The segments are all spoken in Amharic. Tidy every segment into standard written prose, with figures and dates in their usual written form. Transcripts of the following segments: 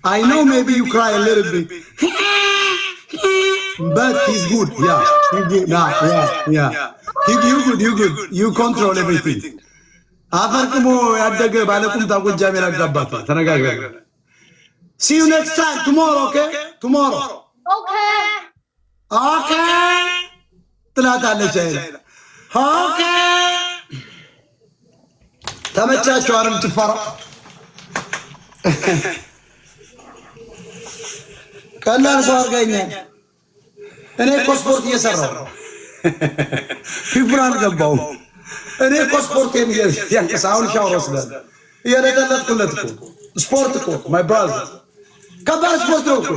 I know maybe you cry a little bit. But he's good. Yeah. He's good. Nah, yeah. You good. You control everything. Afarkumo yaddege balakum taqul jamila gabbata. Tanagaga. See you next time tomorrow, okay? Tomorrow. Okay. ትላታለች አይደል? Okay. ተመቻችሁ አይደል ጭፈራ? ቀላል ሰው አድርገኛል። እኔ እኮ ስፖርት እየሰራሁ ፊብራ አልገባሁም። እኔ እኮ ስፖርት ያንቀሳውን ሻወር ወስዳለሁ እየለጠለጥኩለት እኮ ስፖርት እኮ ማይ ብራዘር ከባድ ስፖርት ነው እኮ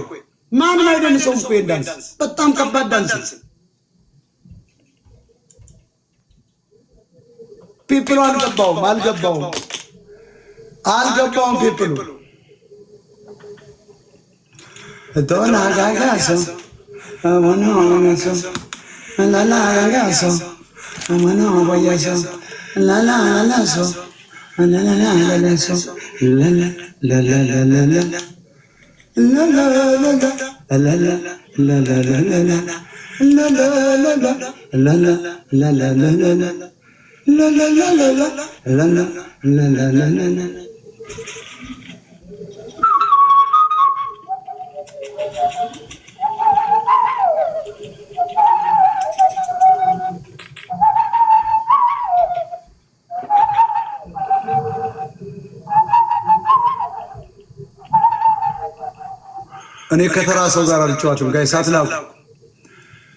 ማንም አይደንሰውም እኮ ዳንስ በጣም ከባድ ዳንስ ፒፕሉ አልገባውም ፒፕሉ Dona gagaso, amano gagaso, la gagaso, amano boyaso, la so, la so, la እኔ ከተራ ሰው ጋር አልጫወትም ጋይ ሳትላው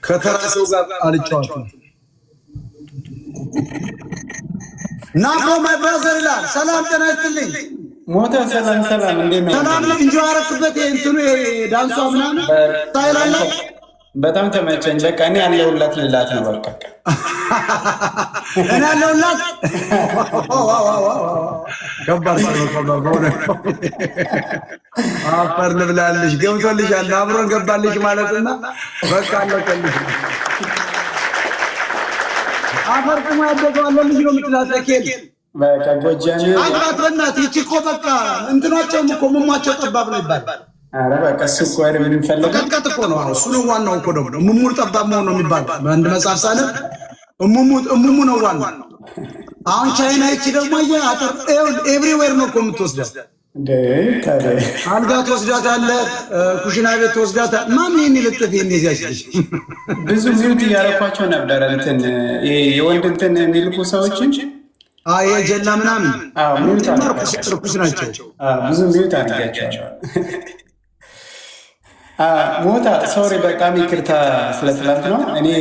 ከተራ ሰው ጋር አልጫወትም ናቆ ማይ ብራዘር ይላል ሰላም ጤና ይስጥልኝ ሞታ ሰላም እንዴት ነው ሰላም እንጂ አረክበት እንትኑ ዳንሷ ምናምን ታይላላ በጣም ተመቸኝ በቃ እኔ ያለውላት ልላት ነው በቃ እኔ ያለውላት ከባድ ነው አፈር ልብላልሽ ገብቶልሻል አብሮን ገባልሽ ማለትና በቃ አለቀልሽ አፈር kuma ያደገዋለልሽ ነው የምትላተከል በቃ ጎጃኔ አባትና እቺኮ በቃ እንትናቸው እኮ መሟቸው ጠባብ ነው ይባላል አረ በቃ እሱ አይደል ምን ፈልገው ከከት እኮ ነው እሱ ነው ዋናው እኮ ደግሞ ሙሙር ጠባብ ነው የሚባል አንድ መጽሐፍ ሳለ ሙሙ ነው ዋናው አሁን ቻይና እቺ ደግሞ አጠር ኤቭሪዌር ነው እኮ የምትወስደው እንዴ ታዲያ አልጋ ትወስዳታለህ ኩሽና ቤት ትወስዳታለህ ማን ይሄን ይልጥፍ እንደዚህ ብዙ ሚውት ያረኳቸው ነበር እንትን የወንድ እንትን የሚልኩ ሰዎችን የጀላ ምናምን ሚውት አርኩስ ናቸው ብዙ ሚውት አድርጋቸው ሞታ ሶሪ በጣም ይቅርታ ስለትላንት ነው እኔ